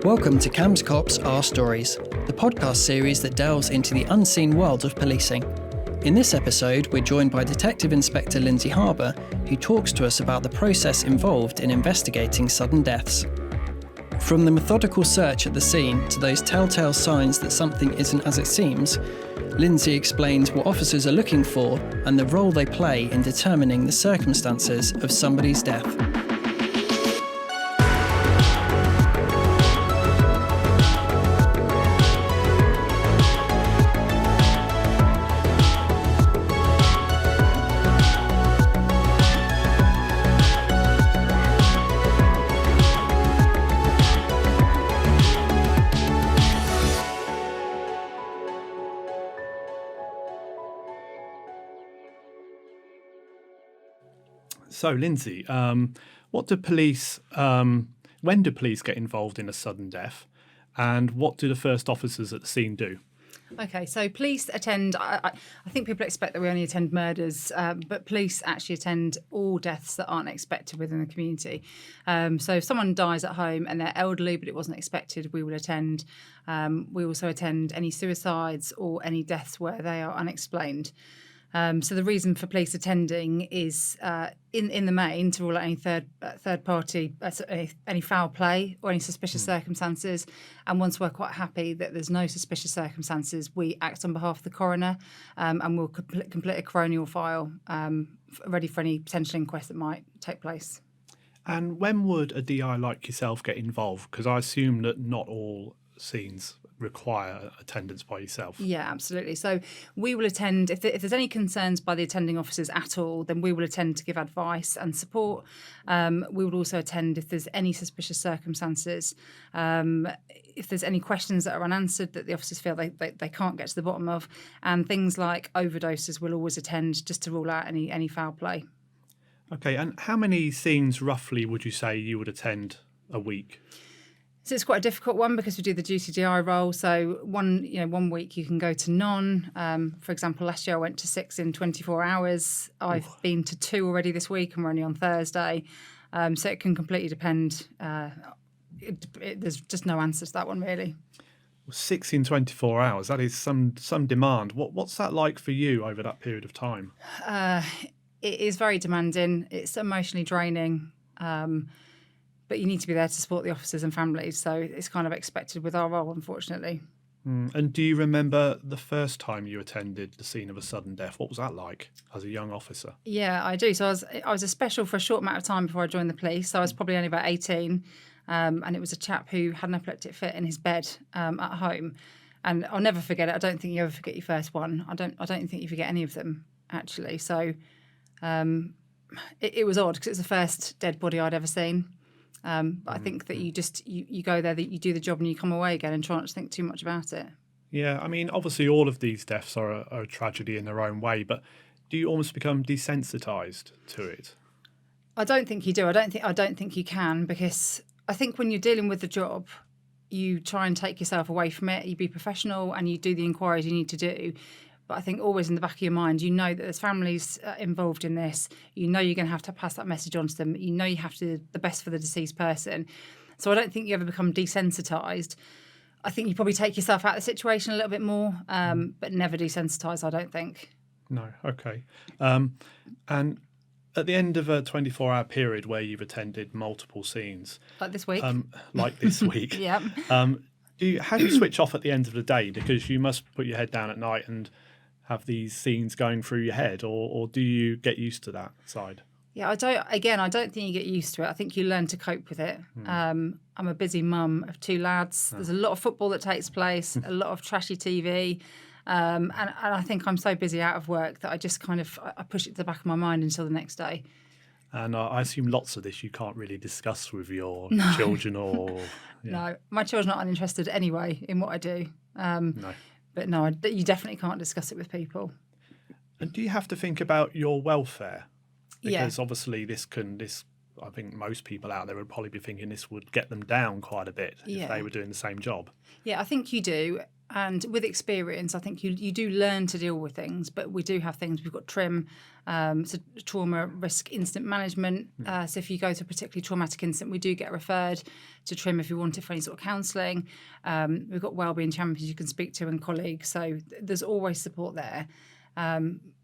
Welcome to Cam's Cops Our Stories, the podcast series that delves into the unseen world of policing. In this episode, we're joined by Detective Inspector Lindsay Harbour, who talks to us about the process involved in investigating sudden deaths. From the methodical search at the scene to those telltale signs that something isn't as it seems, Lindsay explains what officers are looking for and the role they play in determining the circumstances of somebody's death. So, Lindsay, what do police? When do police get involved in a sudden death, and what do the first officers at the scene do? Okay, so police attend. I think people expect that we only attend murders, but police actually attend all deaths that aren't expected within the community. So if someone dies at home and they're elderly, but it wasn't expected, we will attend. We also attend any suicides or any deaths where they are unexplained. So the reason for police attending is, in the main, to rule out any third party, any foul play or any suspicious circumstances. And once we're quite happy that there's no suspicious circumstances, we act on behalf of the coroner, and we'll complete a coronial file ready for any potential inquest that might take place. And when would a DI like yourself get involved? Because I assume that not all scenes require attendance by yourself. Yeah, absolutely. So we will attend, if there's any concerns by the attending officers at all, then we will attend to give advice and support. We will also attend if there's any suspicious circumstances. If there's any questions that are unanswered that the officers feel they can't get to the bottom of, and things like overdoses, we'll always attend just to rule out any foul play. Okay, and how many scenes roughly would you say you would attend a week? So it's quite a difficult one because we do the duty DI role. So one week you can go to none. For example, last year I went to 6 in 24 hours. I've been to 2 already this week, and we're only on Thursday. So it can completely depend. There's just no answer to that one, really. 6 in 24 hours, that is some demand. What's that like for you over that period of time? It is very demanding. It's emotionally draining. But you need to be there to support the officers and families. So it's kind of expected with our role, unfortunately. And do you remember the first time you attended the scene of a sudden death? What was that like as a young officer? Yeah, I do. So I was a special for a short amount of time before I joined the police. So I was probably only about 18. And it was a chap who had an epileptic fit in his bed at home. And I'll never forget it. I don't think you ever forget your first one. I don't think you forget any of them, actually. So it was odd because it was the first dead body I'd ever seen. But I think that you go there, that you do the job and you come away again and try not to think too much about it. Yeah, I mean, obviously all of these deaths are a tragedy in their own way, but do you almost become desensitised to it? I don't think you do. I don't think you can, because I think when you're dealing with the job, you try and take yourself away from it. You be professional and you do the inquiries you need to do. But I think always in the back of your mind, you know that there's families involved in this. You know you're going to have to pass that message on to them. You know you have to do the best for the deceased person. So I don't think you ever become desensitised. I think you probably take yourself out of the situation a little bit more, but never desensitised, I don't think. No, okay. And at the end of a 24-hour period where you've attended multiple scenes... Like this week? Yeah. How do you switch off at the end of the day? Because you must put your head down at night and have these scenes going through your head, or do you get used to that side? Yeah, I don't think you get used to it. I think you learn to cope with it. I'm a busy mum of 2 lads. There's a lot of football that takes place, a lot of trashy TV. And I think I'm so busy out of work that I just I push it to the back of my mind until the next day. And I assume lots of this you can't really discuss with your children or... Yeah. No, my children aren't interested anyway in what I do. No. But no, you definitely can't discuss it with people. And do you have to think about your welfare? Yeah. Because obviously this, I think most people out there would probably be thinking this would get them down quite a bit if they were doing the same job. Yeah, I think you do. And with experience, I think you do learn to deal with things, but we do have things. We've got TRIM, so trauma risk incident management. So if you go to a particularly traumatic incident, we do get referred to TRIM if you want it for any sort of counselling. We've got wellbeing champions you can speak to and colleagues. So there's always support there.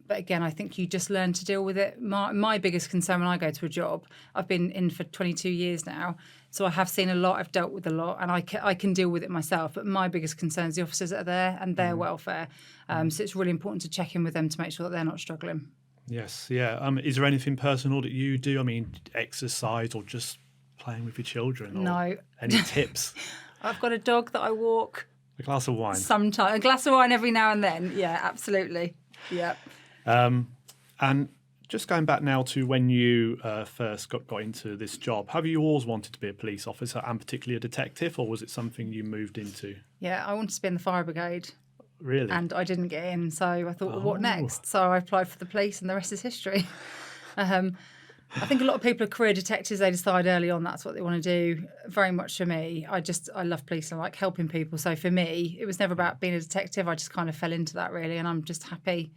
But again, I think you just learn to deal with it. My biggest concern when I go to a job, I've been in for 22 years now, so I have seen a lot, I've dealt with a lot, and I can deal with it myself. But my biggest concern is the officers that are there and their welfare. So it's really important to check in with them to make sure that they're not struggling. Yes, yeah. Is there anything personal that you do? I mean, exercise or just playing with your children? Or No. Any tips? I've got a dog that I walk. A glass of wine? Sometimes. A glass of wine every now and then. Yeah, absolutely. Yeah. And just going back now to when you first got into this job, have you always wanted to be a police officer and particularly a detective, or was it something you moved into? Yeah, I wanted to be in the fire brigade. Really? And I didn't get in, so I thought, well, what next? So I applied for the police, and the rest is history. I think a lot of people are career detectives. They decide early on that's what they want to do. Very much for me, I love police and I like helping people. So for me, it was never about being a detective. I just kind of fell into that, really, and I'm just happy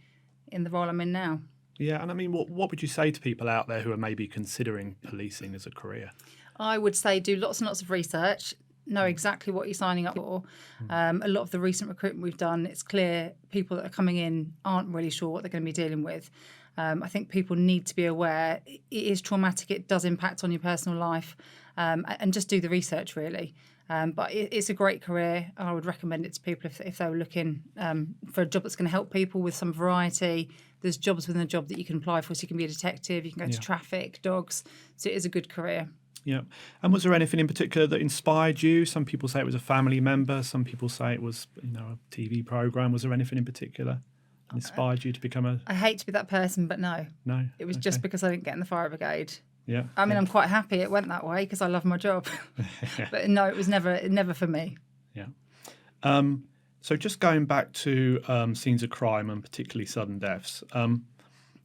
in the role I'm in now. Yeah, and I mean, what would you say to people out there who are maybe considering policing as a career? I would say do lots and lots of research, know exactly what you're signing up for. A lot of the recent recruitment we've done, it's clear people that are coming in aren't really sure what they're going to be dealing with. I think people need to be aware it is traumatic, it does impact on your personal life, and just do the research, really. But it's a great career. I would recommend it to people if they were looking for a job that's going to help people with some variety. There's jobs within a job that you can apply for. So you can be a detective, you can go to traffic, dogs. So it is a good career. Yeah. And was there anything in particular that inspired you? Some people say it was a family member. Some people say it was, a TV program. Was there anything in particular that inspired you to become a... I hate to be that person, but no. No? It was just because I didn't get in the fire brigade. Yeah. I mean, I'm quite happy it went that way because I love my job. But no, it was never for me. Yeah. So just going back to scenes of crime and particularly sudden deaths,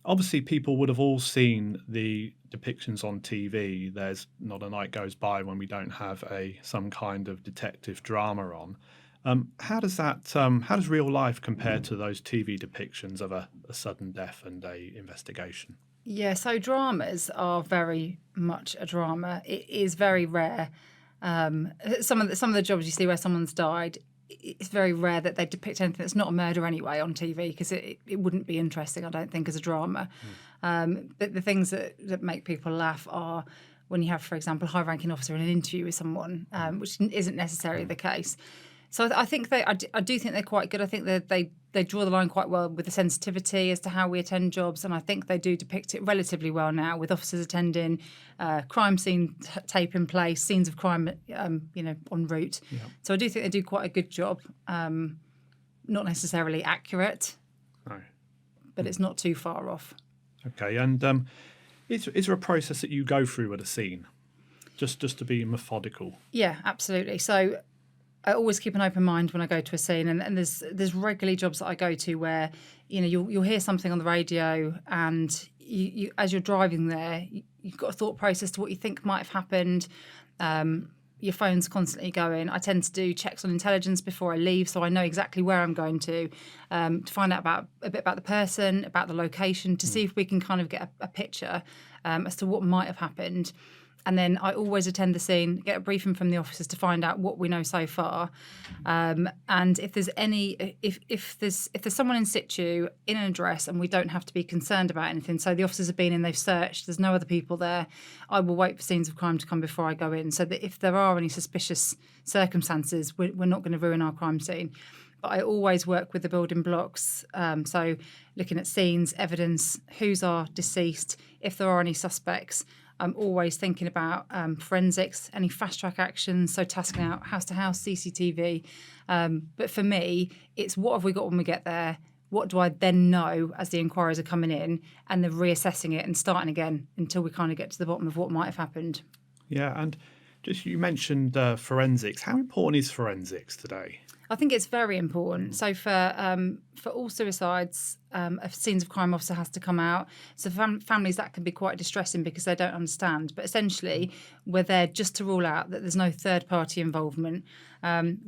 obviously people would have all seen the depictions on TV. There's not a night goes by when we don't have some kind of detective drama on. How does real life compare to those TV depictions of a sudden death and a investigation? Yeah, so dramas are very much a drama. It is very rare. Some of the jobs you see where someone's died, it's very rare that they depict anything that's not a murder anyway on TV because it wouldn't be interesting, I don't think, as a drama. But the things that make people laugh are when you have, for example, a high-ranking officer in an interview with someone, which isn't necessarily the case. So I think I do think they're quite good. I think they draw the line quite well with the sensitivity as to how we attend jobs, and I think they do depict it relatively well now with officers attending, crime scene tape in place, scenes of crime, en route. Yeah. So I do think they do quite a good job. Not necessarily accurate, no, but it's not too far off. Okay, and is there a process that you go through at a scene, just to be methodical? Yeah, absolutely. So I always keep an open mind when I go to a scene, and there's regularly jobs that I go to where you'll hear something on the radio, and you as you're driving there, you've got a thought process to what you think might have happened. Your phone's constantly going. I tend to do checks on intelligence before I leave, so I know exactly where I'm going to find out a bit about the person, about the location, to see if we can kind of get a picture as to what might have happened. And then I always attend the scene, get a briefing from the officers to find out what we know so far. And if there's if there's someone in situ in an address and we don't have to be concerned about anything, so the officers have been in, they've searched, there's no other people there, I will wait for scenes of crime to come before I go in, so that if there are any suspicious circumstances, we're not going to ruin our crime scene. But I always work with the building blocks, so looking at scenes, evidence, who's our deceased, if there are any suspects. I'm always thinking about forensics, any fast-track actions, so tasking out house-to-house, CCTV. But for me, it's what have we got when we get there? What do I then know as the inquiries are coming in? And then reassessing it and starting again until we kind of get to the bottom of what might have happened. Yeah, and just you mentioned forensics. How important is forensics today? I think it's very important. So for all suicides, a scenes of crime officer has to come out. So families, that can be quite distressing because they don't understand. But essentially, we're there just to rule out that there's no third party involvement.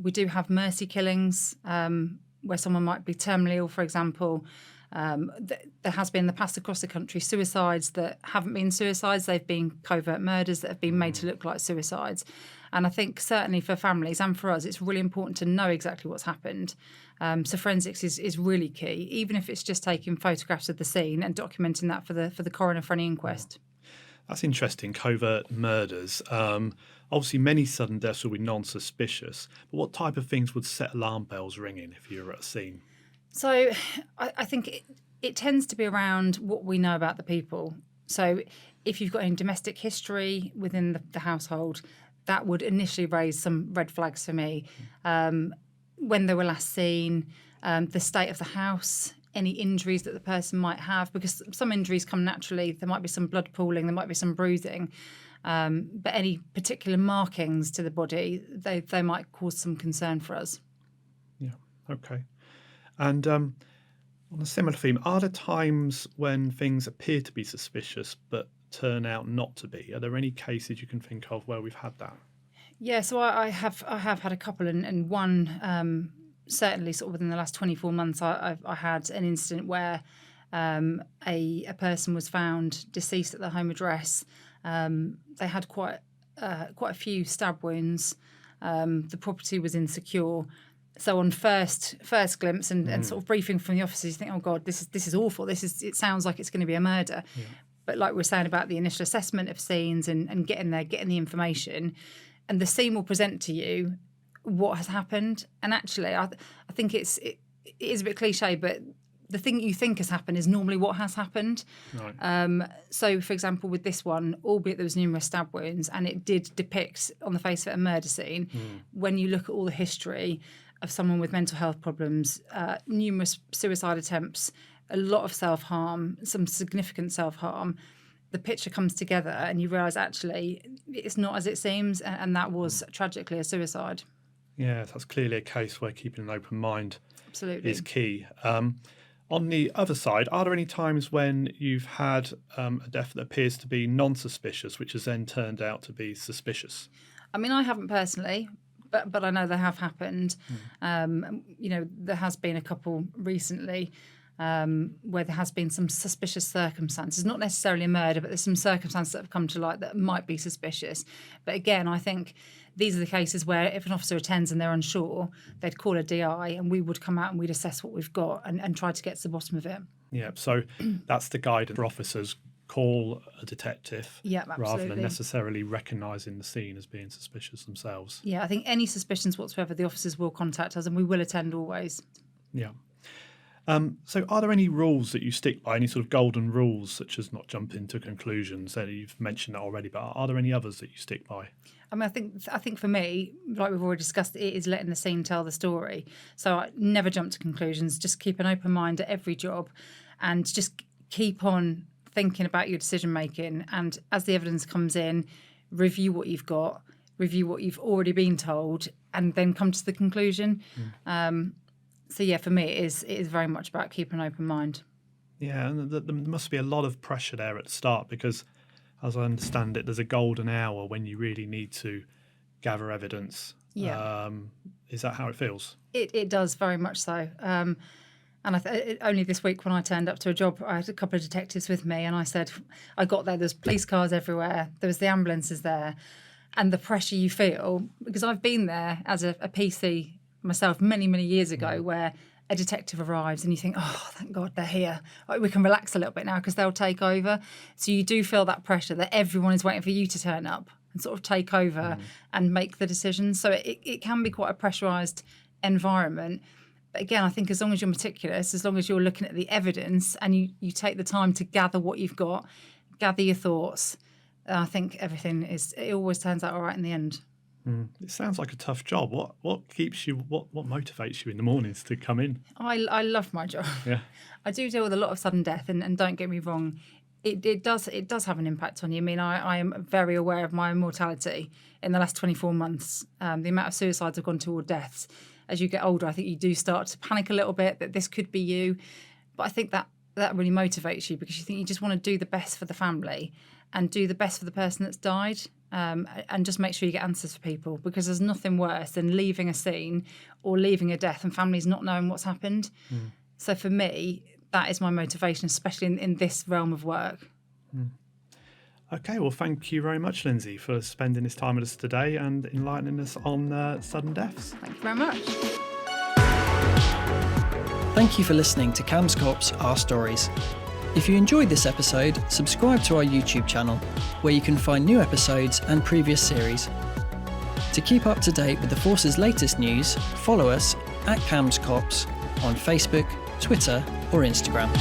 We do have mercy killings where someone might be terminally ill, for example. There has been in the past across the country suicides that haven't been suicides. They've been covert murders that have been made to look like suicides. And I think certainly for families and for us, it's really important to know exactly what's happened. So forensics is really key, even if it's just taking photographs of the scene and documenting that for the coroner for any inquest. That's interesting, covert murders. Obviously, many sudden deaths will be non-suspicious. But what type of things would set alarm bells ringing if you were at a scene? So I think it tends to be around what we know about the people. So if you've got any domestic history within the household, that would initially raise some red flags for me. When they were last seen, the state of the house, any injuries that the person might have, because some injuries come naturally. There might be some blood pooling, there might be some bruising, but any particular markings to the body, they might cause some concern for us. Yeah, okay. And on a similar theme, are there times when things appear to be suspicious but turn out not to be? Are there any cases you can think of where we've had that? Yeah, so I have had a couple, and one certainly sort of within the last 24 months, I had an incident where a person was found deceased at their home address. They had quite a few stab wounds. The property was insecure. So on first glimpse and sort of briefing from the officers, you think, oh God, this is awful. It sounds like it's going to be a murder. Yeah. But like we were saying about the initial assessment of scenes and getting the information, and the scene will present to you what has happened. And actually, I think it is a bit cliche, but the thing you think has happened is normally what has happened. Right. So, for example, with this one, albeit there was numerous stab wounds, and it did depict on the face of it a murder scene, when you look at all the history of someone with mental health problems, numerous suicide attempts, a lot of self-harm, some significant self-harm, the picture comes together and you realise actually it's not as it seems, and that was tragically a suicide. Yeah, that's clearly a case where keeping an open mind absolutely is key. On the other side, are there any times when you've had a death that appears to be non-suspicious, which has then turned out to be suspicious? I mean, I haven't personally, but I know they have happened. There has been a couple recently where there has been some suspicious circumstances, not necessarily a murder, but there's some circumstances that have come to light that might be suspicious. But again, I think these are the cases where if an officer attends and they're unsure, they'd call a DI and we would come out and we'd assess what we've got and try to get to the bottom of it. Yeah, so that's the guidance for officers. Call a detective rather than necessarily recognising the scene as being suspicious themselves. Yeah, I think any suspicions whatsoever, the officers will contact us and we will attend always. Yeah. So are there any rules that you stick by, any sort of golden rules, such as not jumping to conclusions? You've mentioned that already, but are there any others that you stick by? I mean, I think for me, like we've already discussed, it is letting the scene tell the story. So I never jump to conclusions, just keep an open mind at every job and just keep on thinking about your decision making. And as the evidence comes in, review what you've got, review what you've already been told, and then come to the conclusion. So yeah, for me, it is very much about keeping an open mind. Yeah, and there must be a lot of pressure there at the start because, as I understand it, there's a golden hour when you really need to gather evidence. Yeah. Is that how it feels? It does, very much so. And only this week when I turned up to a job, I had a couple of detectives with me and I said, I got there's police cars everywhere, there was the ambulances there, and the pressure you feel, because I've been there as a PC myself many, many years ago where a detective arrives and you think, oh, thank God they're here. We can relax a little bit now because they'll take over. So you do feel that pressure that everyone is waiting for you to turn up and sort of take over and make the decisions. So it can be quite a pressurised environment. But again, I think as long as you're meticulous, as long as you're looking at the evidence and you take the time to gather what you've got, gather your thoughts, I think it always turns out all right in the end. It sounds like a tough job. What keeps you? What motivates you in the mornings to come in? I love my job. Yeah, I do deal with a lot of sudden death, and don't get me wrong, it does have an impact on you. I mean, I am very aware of my own mortality in the last 24 months. The amount of suicides have gone toward deaths, as you get older, I think you do start to panic a little bit that this could be you. But I think that really motivates you because you think you just want to do the best for the family and do the best for the person that's died, and just make sure you get answers for people, because there's nothing worse than leaving a scene or leaving a death and families not knowing what's happened. So for me, that is my motivation, especially in this realm of work. Okay, well, thank you very much, Lindsay, for spending this time with us today and enlightening us on sudden deaths. Thank you very much. Thank you for listening to Cams Corp's Our Stories. If you enjoyed this episode, subscribe to our YouTube channel, where you can find new episodes and previous series. To keep up to date with the Force's latest news, follow us at Cams Corps on Facebook, Twitter or Instagram.